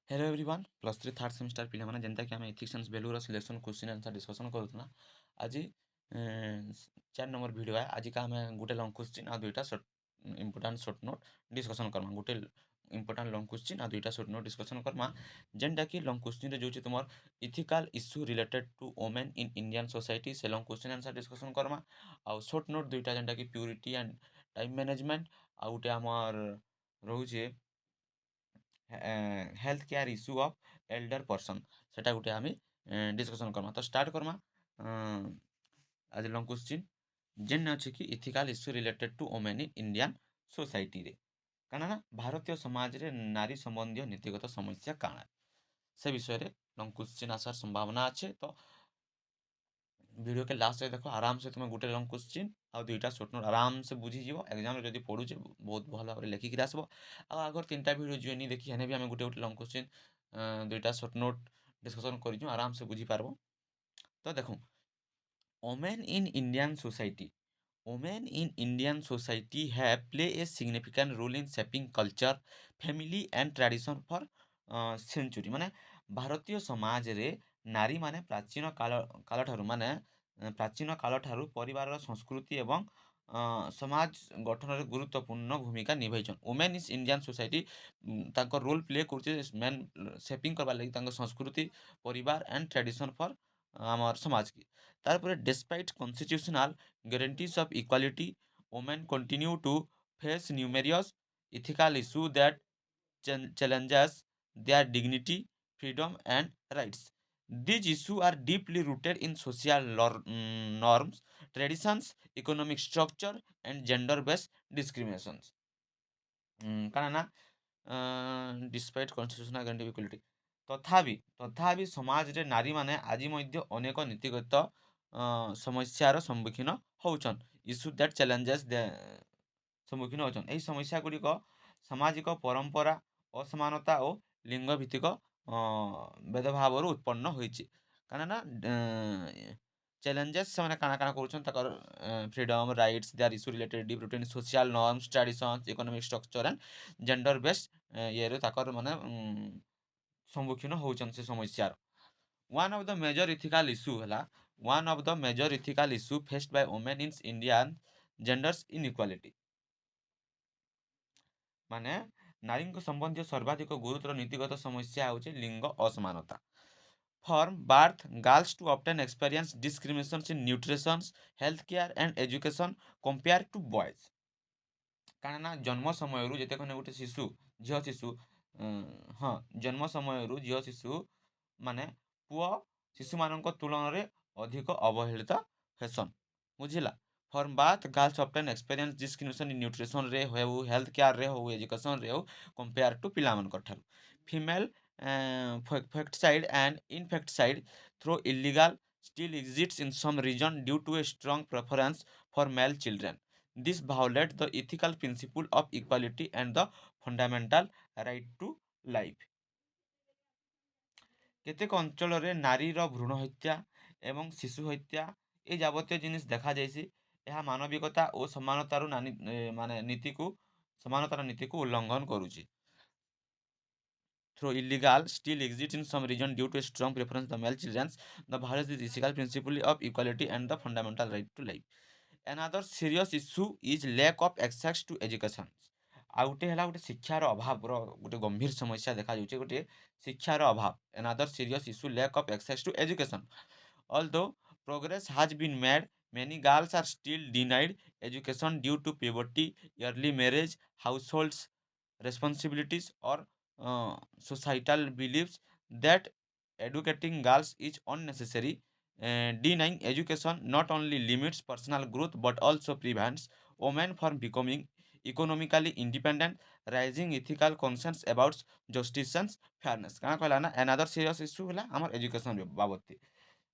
Hello everyone +3 third semester पिला माने जेनता कि आम ethics and value selection question answer discussion करूतना आज 4 नंबर वीडियो है। आज का हमें गोटे लॉन्ग क्वेश्चन आ दुईटा short important short note discussion करमा। गोटे इंपोर्टेंट लॉन्ग क्वेश्चन आ दुईटा शॉर्ट नोट डिस्कशन करमा जेनटा कि लॉन्ग क्वेश्चन रे जोची तुमर ethical issue related to women in Indian society से लॉन्ग क्वेश्चन आंसर डिस्कशन करमा। आ शॉर्ट नोट दुईटा जेनटा कि प्यूरिटी एंड टाइम मैनेजमेंट आ गोटे हमर रहउचे health care issue of elder person सेटा गुटे आम डिस्कशन करमा। तो स्टार्ट करमा आज लॉन्ग क्वेश्चन जेन अच्छे कि ethical issue related to women in Indian society रे काना ना भारतीय समाज रे नारी संबंधी नीतिगत समस्या काना से विषय रे लॉन्ग क्वेश्चन आसार संभावना अच्छे। तो वीडियो के लास्ट से देखो आराम से तुम गोटे लॉन्ग क्वेश्चन आ दुईटा शॉर्ट नोट आराम से बुझीज एग्जाम जब पढ़ुचे बहुत भल भाव लिखिक आसब। आगर 3टा वीडियो जो नहीं देखी हेने भी आम गोटे गोटे लॉन्ग क्वेश्चन दुईटा शॉर्ट नोट डिस्कशन कर आराम से बुझीपार। तो देखो women in Indian society women in Indian society have play a significant role in shaping culture family and tradition for century माने भारतीय समाज रे नारी माने प्राचीन काल ठारू माने प्राचीन काल ठारू परिवार संस्कृति एवं समाज गठन रे गुरुत्वपूर्ण भूमिका निभाइछन। वुमेन इज इंडियन सोसाइटी तांको रोल प्ले करछे मेन शेपिंग करबा लागि तांको संस्कृति परिवार एंड ट्रेडिशन फॉर आमर समाज की। तारपरे despite constitutional guarantees of equality, women continue to face numerous ethical issues that challenges their dignity, freedom, and rights. These issues are deeply rooted in social norms, traditions, economic structure, and gender-based discriminations. କାରଣ ନା despite constitutional guarantee equality तथापि समाज रे नारी माने आज मध्य अनेक नीतिगत समस्यार सम्मुखीन होउछन इश्यू दैट चैलेंजेस सम्मुखीन होउछन। एही समस्या गुड़िक सामाजिक परंपरा असमानता और लिंग भित्तिक भेदभाव उत्पन्न होइछि। कारण ना चैलेंजेस से काना काना करूछन तकर freedom rights they are issue related deep rooted social norms traditions economic structure and gender based ये रे ताकर माने सम्मुखीन होउछन से समस्यार। One of the major ethical issue हला one of the major ethical issue faced by women in Indian genders inequality माने नारी संबंधी सर्वाधिक गुरुतर नीतिगत समस्या होचे लिंग असमानता। From birth, girls to often experience discriminations in nutrition, healthcare, and education compared to boys. କାରଣ ନା ଜନ୍ମ ସମୟରୁ ଯେତେক্ষণ ଗୋଟେ ଶିଶୁ ଝିଅ ଶିଶୁ ହଁ ଜନ୍ମ ସମୟରୁ ଝିଅ ଶିଶୁ ମାନେ ପୁଅ ଶିଶୁମାନଙ୍କ ତୁଳନାରେ ଅଧିକ ଅବହେଳିତ ହେସନ୍ ବୁଝିଲା। For birth girls often experience discrimination in ନ୍ୟୁଟ୍ରିସନ୍ରେ ହେଉ ହେଲ୍ଥ କେୟାରରେ ହେଉ ଏଜୁକେସନ୍ରେ ହେଉ କମ୍ପେୟାର ଟୁ ପିଲାମାନଙ୍କ ଠାରୁ। Female foeticide and infanticide through illegal still exists in some region due to a strong preference for male children. This violates the ethical principle of equality and the fundamental right to life. କେତେକ ଅଞ୍ଚଳରେ ନାରୀର ଭ୍ରୂଣ ହତ୍ୟା ଏବଂ ଶିଶୁ ହତ୍ୟା ଏ ଯାବତୀୟ ଜିନିଷ ଦେଖାଯାଇଛି। ଏହା ମାନବିକତା ଓ ସମାନତାର ମାନେ ନୀତିକୁ ସମାନତାର ନୀତିକୁ ଉଲ୍ଲଂଘନ କରୁଛି। Through illegal still exist in some region due to a strong preference of male children, the violates the ethical principle of equality and the fundamental right to life. Another serious issue is lack of access to education. ଆଉ ଗୋଟେ ହେଲା ଗୋଟେ ଶିକ୍ଷାର ଅଭାବର ଗୋଟେ ଗମ୍ଭୀର ସମସ୍ୟା ଦେଖାଯାଉଛି ଗୋଟେ ଶିକ୍ଷାର ଅଭାବ। Another serious issue lack of access to education. Although progress has been made, many girls are still denied education due to poverty, early marriage, households responsibilities, or societal beliefs that educating girls is unnecessary. Denying education not only limits personal growth but also prevents women from becoming economically independent, raising ethical concerns about justice and fairness। କାଣା କହିଲା ନା another serious issue ହେଲା ଆମର education ବାବଦରେ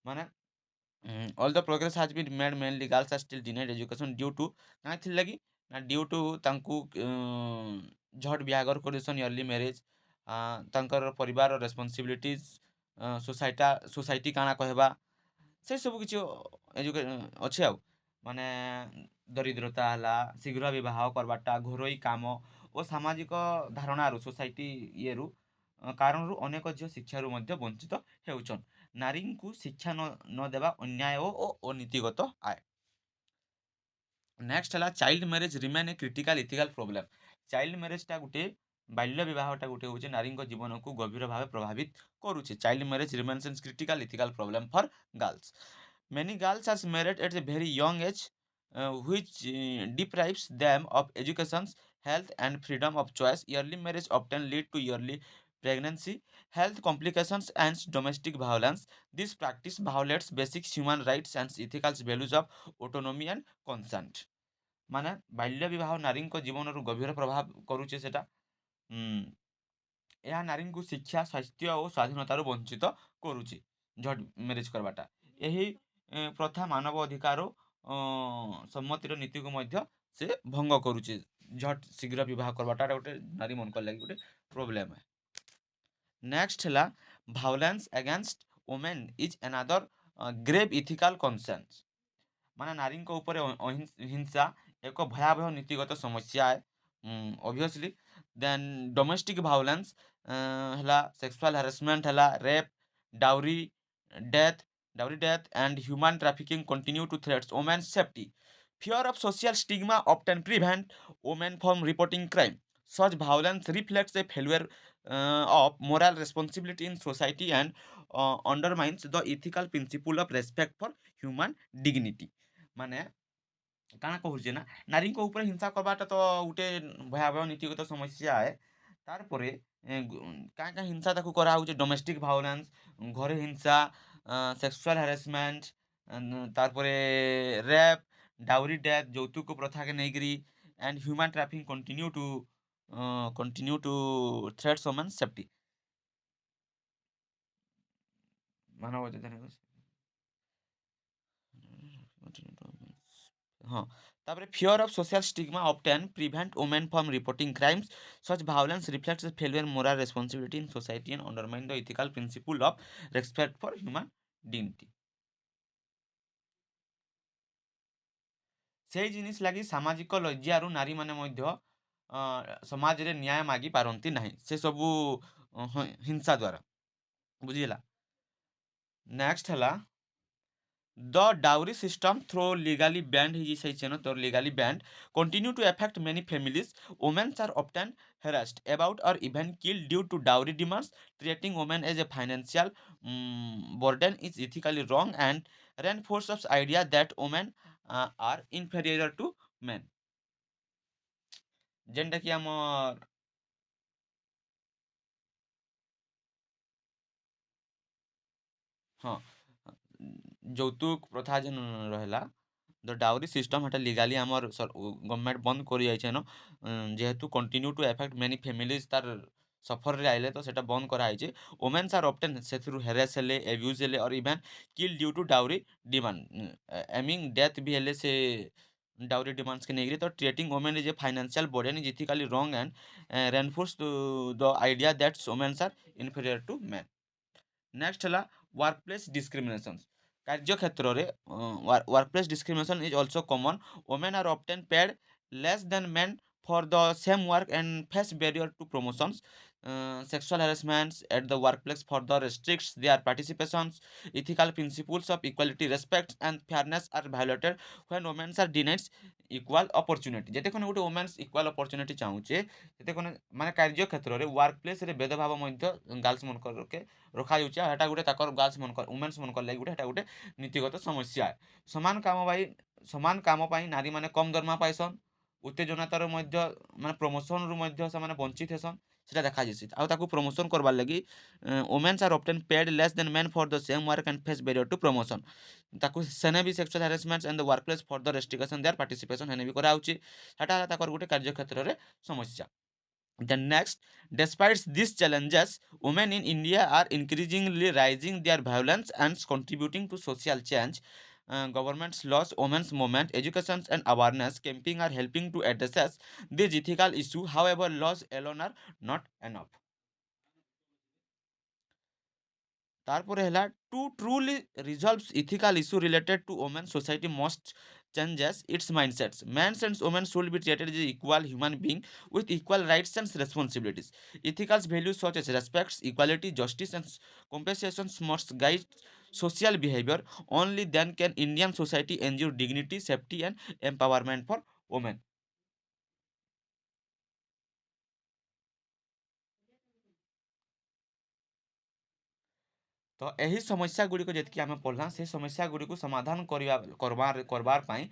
ମାନେ all the progress has been made mainly girls are still denied education due to କାଣା ଥିଲାଗି ନା due to ତାଙ୍କୁ ଝଟ୍ ବିହାଘର କରିସନ୍ early marriage ତାଙ୍କର ପରିବାର ରେସ୍ପନ୍ସିବିଲିଟିଜ୍ सोसाइटी କାଣା କହିବା ସେ ସବୁ କିଛି ଅଛି ଆଉ ମାନେ ଦରିଦ୍ରତା ହେଲା ଶୀଘ୍ର ବିବାହ କରବାଟା ଘରୋଇ କାମ ଓ ସାମାଜିକ ଧାରଣାରୁ सोसाइटी ଇଏରୁ କାରଣରୁ ଅନେକ ଝିଅ ଶିକ୍ଷାରୁ ମଧ୍ୟ ବଞ୍ଚିତ ହେଉଛନ୍। ନାରୀଙ୍କୁ ଶିକ୍ଷା ନ ଦେବା ଅନ୍ୟାୟ ଓ ଅନୀତିଗତ ଆଏ। ନେକ୍ସଟ ହେଲା ଚାଇଲ୍ଡ ମ୍ୟାରେଜ ରିମେନ୍ ଏ କ୍ରିଟିକାଲ ଇଥିକାଲ ପ୍ରୋବ୍ଲେମ। ଚାଇଲ୍ଡ ମ୍ୟାରେଜଟା ଗୋଟେ ବାଲ୍ୟ ବିବାହଟା ଗୋଟେ ହେଉଛି ନାରୀଙ୍କ ଜୀବନକୁ ଗଭୀର ଭାବେ ପ୍ରଭାବିତ କରୁଛି। Child marriage remains an critical ethical problem for girls. Many girls are married at a very young age, which deprives them of education, health, and freedom of choice. Early marriage often lead to early pregnancy, health complications, and domestic violence. This practice violates basic human rights and ethical values of autonomy and consent. ମାନେ ବାଲ୍ୟ ବିବାହ ନାରୀଙ୍କ ଜୀବନରୁ ଗଭୀର ପ୍ରଭାବ କରୁଛି ସେଟା। ଏହା ନାରୀଙ୍କୁ ଶିକ୍ଷା, ସ୍ୱାସ୍ଥ୍ୟ ଓ ସ୍ୱାଧୀନତାରୁ ବଞ୍ଚିତ କରୁଛି ଝଟ୍ ମ୍ୟାରେଜ କରିବାଟା। ଏହି ପ୍ରଥା ମାନବ ଅଧିକାର ସମ୍ମତିର ନୀତିକୁ ମଧ୍ୟ ସେ ଭଙ୍ଗ କରୁଛି। ଝଟ୍ ଶୀଘ୍ର ବିବାହ କରିବାଟା ଗୋଟେ ନାରୀମାନଙ୍କର ଲାଗି ଗୋଟେ ପ୍ରୋବ୍ଲେମ୍। ନେକ୍ସଟ ହେଲା violence against women is another grave ethical concern. ମାନେ ନାରୀଙ୍କ ଉପରେ ହିଂସା ଏକ ଭୟାବହ ନୀତିଗତ ସମସ୍ୟା ଅବଭିୟସଲି। ଦେନ୍ ଡୋମେଷ୍ଟିକ୍ ଭାଓଲେନ୍ସ ହେଲା, ସେକ୍ସୁଆଲ ହାରାସମେଣ୍ଟ ହେଲା, rape, dowry death dowry death and human trafficking continue to threats women's safety. Fear of social stigma often prevent women from reporting crime. Such violence reflects a failure of moral responsibility in society and undermines the ethical principle of respect for human dignity. ମାନେ କାଣା କହୁଛେ ନା, ନାରୀଙ୍କ ଉପରେ ହିଂସା କରବାଟା ତ ଗୋଟେ ଭୟାବହ ନୀତିଗତ ସମସ୍ୟା ଏ। ତାରପରେ କାଁ କାଁ ହିଂସା ତାକୁ କରାହେଉଛି, ଡୋମେଷ୍ଟିକ୍ ଭାଓଲେନ୍ସ, ଘରେ ହିଂସା, ସେକ୍ସୁଆଲ ହାରାସମେଣ୍ଟ, ତାରପରେ ରେପ୍, ଡାଉରି ଡେଥ୍, ଯୌତୁକ ପ୍ରଥାକେ ନେଇକିରି, and human trafficking continue to threats women's safety। ମାନବ ଅଧିକାର ହଁ। ତାପରେ fear of social stigma often prevent women from reporting crimes. Such violence reflects a failure moral responsibility in society and undermine the ethical principle of respect for human dignity। ସେଇ ଜିନିଷ ଲାଗି ସାମାଜିକ ଲଜ୍ଜାରୁ ନାରୀମାନେ ମଧ୍ୟ ସମାଜରେ ନ୍ୟାୟ ମାଗି ପାରନ୍ତି ନାହିଁ, ସେ ସବୁ ହିଂସା ଦ୍ୱାରା। ବୁଝିହେଲା। ନେକ୍ସଟ ହେଲା the dowry system, through legally banned legally banned, continue to affect many families. Women are often harassed about or even killed due to dowry demands. Treating women as a financial burden is ethically wrong and reinforces the idea that women are inferior to men। ଯେନ୍ଟା କି ଆମର ହଁ ଯୌତୁକ ପ୍ରଥା ଯେନ୍ ରହିଲା, ଦ dowry system ହେଟା legally ଆମର ଗଭର୍ଣ୍ଣମେଣ୍ଟ ବନ୍ଦ କରି ଯାଇଛେନ। ଯେହେତୁ continue two effect many families ତାର ସଫରରେ ଆଇଲେ ତ ସେଟା ବନ୍ଦ କରାହେଇଛି। ଓମେନ୍ସ ଆର୍ ଅଫଟେନ୍ ସେଥିରୁ ହେରାସ୍ ହେଲେ, ଏବ୍ୟୁଜ୍ ହେଲେ, or even kill due to dowry demand, ଏମିଂ ଡେଥ୍ ବି ହେଲେ ସେ ଡାଉରି ଡିମାଣ୍ଡସକେ ନେଇକିରି। ତ treating women is a financial burden is ethically wrong and reinforce the idea that womens are inferior to men. Next ହେଲା ୱାର୍କ ପ୍ଲେସ୍ ଡିସ୍କ୍ରିମିନେସନ୍। କାର୍ଯ୍ୟକ୍ଷେତ୍ରରେ workplace discrimination is also common. Women are often paid less than men for the same work and face barrier to promotions. Sexual harassments at the workplace further restricts their participations. Ethical principles of equality, respect, and fairness are violated when women are denied equal opportunity। ଯେତେ ଖଣ୍ଡେ ଗୋଟେ women's equal opportunity ଚାହୁଁଛେ, ସେତେ ଖଣ୍ଡେ ମାନେ କାର୍ଯ୍ୟକ୍ଷେତ୍ରରେ work ପ୍ଲେସ୍ରେ ଭେଦଭାବ ମଧ୍ୟ ଗାର୍ଲସ ମାନକରକେ ରଖାଯାଉଛି। ହେଟା ଗୋଟେ ତାଙ୍କର ଗାର୍ଲସ ମାନକର ଓମେନ୍ସ ମାନକର ଲାଗି ଗୋଟେ ହେଟା ଗୋଟେ ନୀତିଗତ ସମସ୍ୟା। ସମାନ କାମ ପାଇଁ ନାରୀମାନେ କମ୍ ଦରମା ପାଇସନ୍, ଉତ୍ତେଜନାତାର ମଧ୍ୟ ମାନେ ପ୍ରମୋସନରୁ ମଧ୍ୟ ସେମାନେ ବଞ୍ଚିତ ହେସନ୍, ସେଟା ଦେଖାଯାଏସି। ଆଉ ତାକୁ ପ୍ରମୋସନ୍ କରବାର୍ ଲାଗି womens are often paid less than men for the same work and face barrier to promotion. ତାକୁ ସେନେ ବି sexual harassment and the workplace further restriction their participation ହେନେ ବି କରାହେଉଛି। ହେଟା ହେଲା ତାଙ୍କର ଗୋଟେ କାର୍ଯ୍ୟକ୍ଷେତ୍ରରେ ସମସ୍ୟା। Then next, despite these challenges, women in India are increasingly rising their violence and contributing to social change. Government's laws, women's movement, education, and awareness campaign are helping to address these ethical issues. However, laws alone are not enough. তারপরে ହେଲା to truly resolve ethical issue related to women, society must changes its mindsets. Men and women should be treated as equal human beings with equal rights and responsibilities. Ethical values such as respect, equality, justice, and compassion must guide social behavior. Only then can Indian society ensure dignity, safety, and empowerment for women. ତ ଏହି ସମସ୍ୟା ଗୁଡ଼ିକ ଯେତିକି ଆମେ ପଢ଼ିଲା ସେ ସମସ୍ୟା ଗୁଡ଼ିକୁ ସମାଧାନ କରବାର୍ ପାଇଁ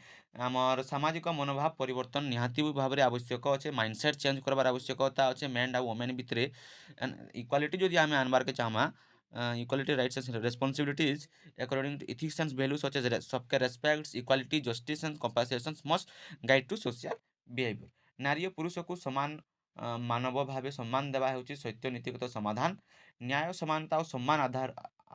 ଆମର ସାମାଜିକ ମନୋଭାବ ପରିବର୍ତ୍ତନ ନିହାତି ଭାବରେ ଆବଶ୍ୟକ ଅଛେ। ମାଇଣ୍ଡସେଟ୍ ଚେଞ୍ଜ କରବାର ଆବଶ୍ୟକତା ଅଛେ। ମେନ୍ ଆଉ ଓମେନ୍ ଭିତରେ ଇକ୍ୱାଲିଟି ଯଦି ଆମେ ଆନବାର୍କେ ଚାହମା, equality rights and responsibilities according to ethics and values such as सबके respect, equality, justice and compassion must guide to social behavior. ନାରୀ ଓ ପୁରୁଷକୁ ସମାନ ମାନବ ଭାବେ ସମ୍ମାନ ଦେବା ହେଉଛି ସତ୍ୟ ନୀତିଗତ ସମାଧାନ। ନ୍ୟାୟ ସମାନତା ଓ ସମ୍ମାନ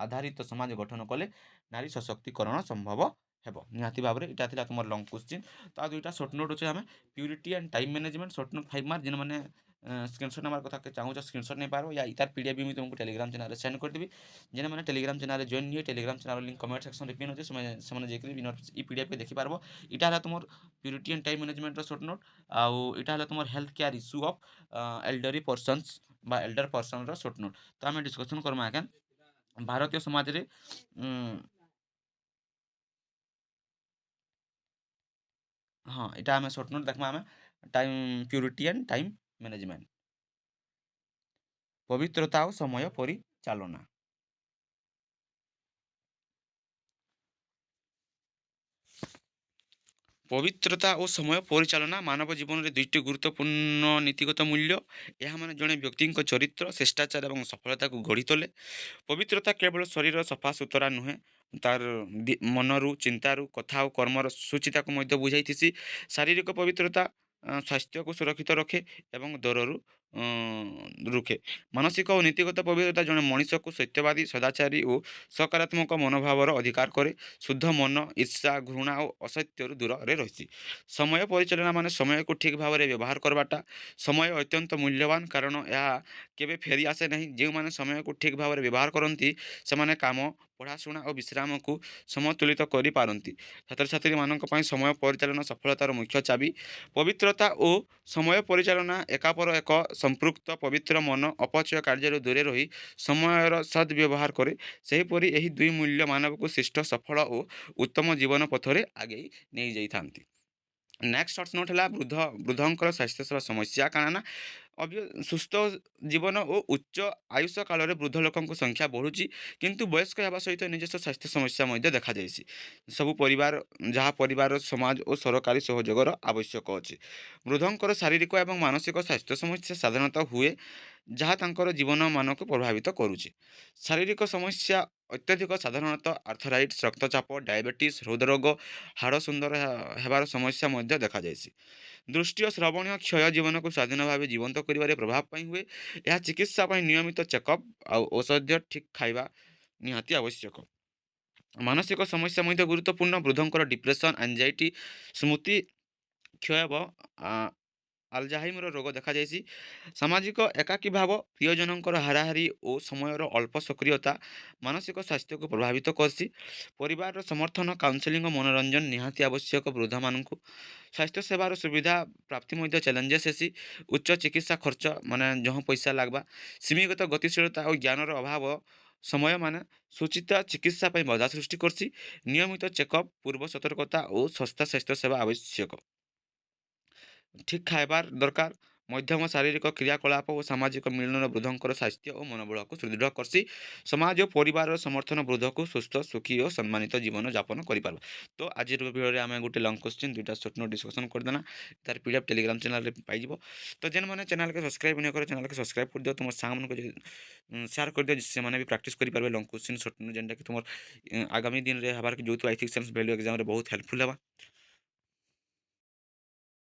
ଆଧାରିତ ସମାଜ ଗଠନ କଲେ ନାରୀ ସଶକ୍ତିକରଣ ସମ୍ଭବ ହେବ। ନିହାତି ଭାବରେ ଏଇଟା ଥିଲା ତୁମର ଲଙ୍ଗ କ୍ୱେଶ୍ଚିନ୍। ତ ଆଉ ଦୁଇଟା ସର୍ଟ ନୋଟ୍ ଅଛି ଆମେ purity and time management short note 5 mark ଯେନ୍ମାନେ ସ୍କ୍ରିନଶଟ୍ ନେବାର କଥା ଚାହୁଁଛ ସ୍କ୍ରିନଶଟ୍ ନେଇପାରିବ ୟା ଇତାର ପିଡ଼ିଏଫ୍ ବି ମୁଁ ତୁମକୁ ଟେଲିଗ୍ରାମ ଚ୍ୟାନେଲରେ ସେଣ୍ଡ କରିଦେବି। ଯେନ୍ମାନେ ଟେଲିଗ୍ରାମ ଚ୍ୟାନେଲରେ ଜଏନ୍ ନିଏ ଟେଲିଗ୍ରାମ ଚ୍ୟାନେଲ ଲିଙ୍କ୍ କମେଣ୍ଟ ସେକ୍ସନରେ ପିନ୍ ଅଛି ସେମାନେ ଯାଇକରି ଇ ପିଡ଼ିଏଫ୍କେ ଦେଖିପାରିବ। ଇଟା ହେଲା ତୁମର ପ୍ୟୁରିଟି ଆଣ୍ଡ ଟାଇମ୍ ମ୍ୟାନେଜମେଣ୍ଟର ସର୍ଟ ନୋଟ୍। ଆଉ ଇଟା ହେଲା ତୁମର health care issue of elderly persons ବା ଏଲ୍ଡର ପର୍ସନର ସର୍ଟ ନୋଟ୍। ତ ଆମେ ଡିସ୍କସନ୍ କର୍ମା ଆଜ୍ଞା ଭାରତୀୟ ସମାଜରେ ହଁ ଏଇଟା ଆମେ ସର୍ଟ ନୋଟ୍ ଦେଖମା ଆମେ time purity and time management ପବିତ୍ରତା ଓ ସମୟ ପରିଚାଳନା। ପବିତ୍ରତା ଓ ସମୟ ପରିଚାଳନା ମାନବ ଜୀବନରେ ଦୁଇଟି ଗୁରୁତ୍ୱପୂର୍ଣ୍ଣ ନୀତିଗତ ମୂଲ୍ୟ। ଏହା ମାନେ ଜଣେ ବ୍ୟକ୍ତିଙ୍କ ଚରିତ୍ର ଶିଷ୍ଟାଚାର ଏବଂ ସଫଳତାକୁ ଗଢ଼ି ତୋଲେ। ପବିତ୍ରତା କେବଳ ଶରୀର ସଫା ସୁତରା ନୁହେଁ, ତାର ମନରୁ ଚିନ୍ତାରୁ କଥା ଓ କର୍ମର ସୂଚିତାକୁ ମଧ୍ୟ ବୁଝାଇଥିସି। ଶାରୀରିକ ପବିତ୍ରତା ସ୍ୱାସ୍ଥ୍ୟକୁ ସୁରକ୍ଷିତ ରଖେ ଏବଂ ଦୂରରୁ ରୁଖେ। ମାନସିକ ଓ ନୀତିଗତ ପବିତ୍ରତା ଜଣେ ମଣିଷକୁ ସତ୍ୟବାଦୀ ସଦାଚାରୀ ଓ ସକାରାତ୍ମକ ମନୋଭାବର ଅଧିକାର କରେ। ଶୁଦ୍ଧ ମନ ଈର୍ଷା ଘୃଣା ଓ ଅସତ୍ୟରୁ ଦୂରରେ ରହିଛି। ସମୟ ପରିଚାଳନା ମାନେ ସମୟକୁ ଠିକ୍ ଭାବରେ ବ୍ୟବହାର କରବାଟା। ସମୟ ଅତ୍ୟନ୍ତ ମୂଲ୍ୟବାନ କାରଣ ଏହା କେବେ ଫେରି ଆସେ ନାହିଁ। ଯେଉଁମାନେ ସମୟକୁ ଠିକ୍ ଭାବରେ ବ୍ୟବହାର କରନ୍ତି ସେମାନେ କାମ ପଢ଼ାଶୁଣା ଓ ବିଶ୍ରାମକୁ ସମତୁଲିତ କରିପାରନ୍ତି। ଛାତ୍ରଛାତ୍ରୀମାନଙ୍କ ପାଇଁ ସମୟ ପରିଚାଳନା ସଫଳତାର ମୁଖ୍ୟ ଚାବି। ପବିତ୍ରତା ଓ ସମୟ ପରିଚାଳନା ଏକାପର ଏକ ସମ୍ପୃକ୍ତ। ପବିତ୍ର ମନ ଅପଚୟ କାର୍ଯ୍ୟରୁ ଦୂରେ ରହି ସମୟର ସଦ୍ବ୍ୟବହାର କରେ। ସେହିପରି ଏହି ଦୁଇ ମୂଲ୍ୟ ମାନବକୁ ଶିଷ୍ଟ ସଫଳ ଓ ଉତ୍ତମ ଜୀବନ ପଥରେ ଆଗେଇ ନେଇଯାଇଥାନ୍ତି। ନେକ୍ସଟ ସର୍ଟ ନୋଟ୍ ହେଲା ବୃଦ୍ଧଙ୍କର ସ୍ୱାସ୍ଥ୍ୟ ସେବା ସମସ୍ୟା କାଣା ନା ସୁସ୍ଥ ଜୀବନ ଓ ଉଚ୍ଚ ଆୟୁଷ କାଳରେ ବୃଦ୍ଧ ଲୋକଙ୍କ ସଂଖ୍ୟା ବଢ଼ୁଛି କିନ୍ତୁ ବୟସ୍କ ହେବା ସହିତ ନିଜସ୍ୱ ସ୍ୱାସ୍ଥ୍ୟ ସମସ୍ୟା ମଧ୍ୟ ଦେଖାଯାଇଛି। ସବୁ ପରିବାର ଯାହା ପରିବାର ସମାଜ ଓ ସରକାରୀ ସହଯୋଗର ଆବଶ୍ୟକ ଅଛି। ବୃଦ୍ଧଙ୍କର ଶାରୀରିକ ଏବଂ ମାନସିକ ସ୍ୱାସ୍ଥ୍ୟ ସମସ୍ୟା ସାଧାରଣତଃ ହୁଏ ଯାହା ତାଙ୍କର ଜୀବନମାନକୁ ପ୍ରଭାବିତ କରୁଛି। ଶାରୀରିକ ସମସ୍ୟା ଅତ୍ୟଧିକ ସାଧାରଣତଃ ଆର୍ଥରାଇଟିସ୍ ରକ୍ତଚାପ ଡାଇବେଟିସ୍ ହୃଦରୋଗ ହାଡ଼ ସୁନ୍ଦର ହେବାର ସମସ୍ୟା ମଧ୍ୟ ଦେଖାଯାଇଛି। ଦୃଷ୍ଟି ଓ ଶ୍ରବଣୀୟ କ୍ଷୟ ଜୀବନକୁ ସ୍ୱାଧୀନ ଭାବେ ଜୀବନ୍ତ କରିବାରେ ପ୍ରଭାବ ପାଇଁ ହୁଏ। ଏହା ଚିକିତ୍ସା ପାଇଁ ନିୟମିତ ଚେକଅପ୍ ଆଉ ଔଷଧ ଠିକ୍ ଖାଇବା ନିହାତି ଆବଶ୍ୟକ। ମାନସିକ ସମସ୍ୟା ମଧ୍ୟ ଗୁରୁତ୍ୱପୂର୍ଣ୍ଣ। ବୃଦ୍ଧଙ୍କର ଡିପ୍ରେସନ୍ ଆଞ୍ଜାଇଟି ସ୍ମୃତି କ୍ଷୟ ଆଲଜାଇମର ରୋଗ ଦେଖାଯାଇଛି। ସାମାଜିକ ଏକାକୀ ଭାବ ପ୍ରିୟଜନଙ୍କର ହାରାହାରି ଓ ସମୟର ଅଳ୍ପ ସକ୍ରିୟତା ମାନସିକ ସ୍ୱାସ୍ଥ୍ୟକୁ ପ୍ରଭାବିତ କରିଛି। ପରିବାରର ସମର୍ଥନ କାଉନସେଲିଂ ଓ ମନୋରଞ୍ଜନ ନିହାତି ଆବଶ୍ୟକ। ବୃଦ୍ଧମାନଙ୍କୁ ସ୍ୱାସ୍ଥ୍ୟ ସେବାର ସୁବିଧା ପ୍ରାପ୍ତି ମଧ୍ୟ ଚ୍ୟାଲେଞ୍ଜେସ୍ ହେସି। ଉଚ୍ଚ ଚିକିତ୍ସା ଖର୍ଚ୍ଚ ମାନେ ଯହ ପଇସା ଲାଗ୍ବା ସୀମିତ ଗତିଶୀଳତା ଓ ଜ୍ଞାନର ଅଭାବ ସମୟ ମାନେ ସୂଚିତ ଚିକିତ୍ସା ପାଇଁ ବାଧା ସୃଷ୍ଟି କରିଛି। ନିୟମିତ ଚେକଅପ୍ ପୂର୍ବ ସତର୍କତା ଓ ଶସ୍ତା ସ୍ୱାସ୍ଥ୍ୟ ସେବା ଆବଶ୍ୟକ। ଠିକ୍ ଖାଇବାର ଦରକାର। ମଧ୍ୟମ ଶାରୀରିକ କ୍ରିୟାକଳାପ ଓ ସାମାଜିକ ମିଳନ ବୃଦ୍ଧଙ୍କର ସ୍ୱାସ୍ଥ୍ୟ ଓ ମନୋବଳକୁ ସୁଦୃଢ଼ କରିଛି। ସମାଜ ଓ ପରିବାରର ସମର୍ଥନ ବୃଦ୍ଧକୁ ସୁସ୍ଥ ସୁଖୀ ଓ ସମ୍ମାନିତ ଜୀବନ ଯାପନ କରିପାରିବ। ତ ଆଜିର ଭିଡ଼ିଓରେ ଆମେ ଗୋଟେ ଲଙ୍ଗ କ୍ୱେଶ୍ଚିନ୍ ଦୁଇଟା ସର୍ଟ ନୋଟ୍ ଡିସ୍କସନ୍ କରିଦେଲା। ତାର ପିଡ଼ିଏଫ୍ ଟେଲିଗ୍ରାମ ଚ୍ୟାନେଲରେ ପାଇଯିବ। ତ ଯେନ୍ମାନେ ଚ୍ୟାନେଲକେ ସବସ୍କ୍ରାଇବ୍ ନ କରେ ଚ୍ୟାନେଲକେ ସବସ୍କ୍ରାଇବ୍ କରିଦିଅ। ତୁମ ସାଙ୍ଗମାନଙ୍କୁ ସେୟାର କରିଦିଅ ସେମାନେ ବି ପ୍ରାକ୍ଟିସ୍ କରିପାରିବେ ଲଙ୍ଗ କ୍ୱେଶ୍ଚିନ୍ ସର୍ଟ ନୋଟ୍ ଯେନ୍ଟାକି ତୁମର ଆଗାମୀ ଦିନରେ ହେବାର୍କେ ଯୋଉଥିବା ଏଥିକ୍ସ ସେନ୍ସ ଭ୍ୟାଲ୍ୟୁ ଏକ୍ଜାମ୍ରେ ବହୁତ ହେଲ୍ପଫୁଲ୍ ହେବା।